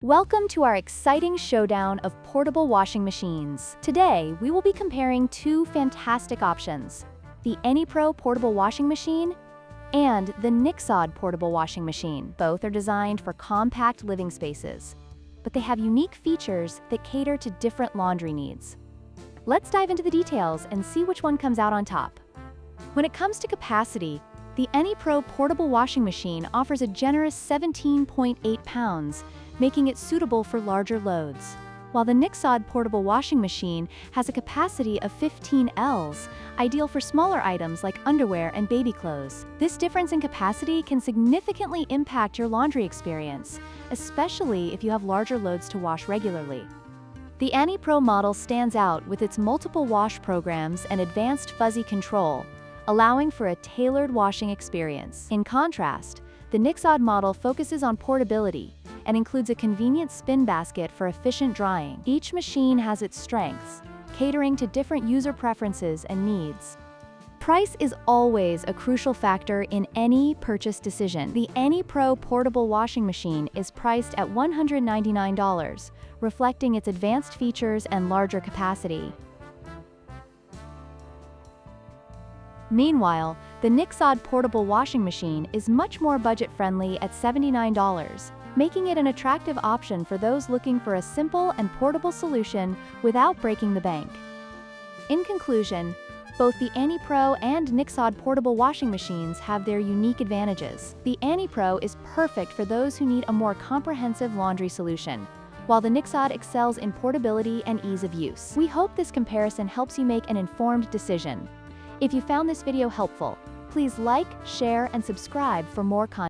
Welcome to our exciting showdown of portable washing machines. Today, we will be comparing two fantastic options, the Anypro portable washing machine and the Nixod portable washing machine. Both are designed for compact living spaces, but they have unique features that cater to different laundry needs. Let's dive into the details and see which one comes out on top. When it comes to capacity, the Anypro portable washing machine offers a generous 17.8 pounds, making it suitable for larger loads, while the Nixod portable washing machine has a capacity of 15 Ls, ideal for smaller items like underwear and baby clothes. This difference in capacity can significantly impact your laundry experience, especially if you have larger loads to wash regularly. The Anypro model stands out with its multiple wash programs and advanced fuzzy control, allowing for a tailored washing experience. In contrast, the Nixod model focuses on portability and includes a convenient spin basket for efficient drying. Each machine has its strengths, catering to different user preferences and needs. Price is always a crucial factor in any purchase decision. The Anypro portable washing machine is priced at $199, reflecting its advanced features and larger capacity. Meanwhile, the Nixod portable washing machine is much more budget-friendly at $79, making it an attractive option for those looking for a simple and portable solution without breaking the bank. In conclusion, both the Anypro and Nixod portable washing machines have their unique advantages. The Anypro is perfect for those who need a more comprehensive laundry solution, while the Nixod excels in portability and ease of use. We hope this comparison helps you make an informed decision. If you found this video helpful, please like, share, and subscribe for more content.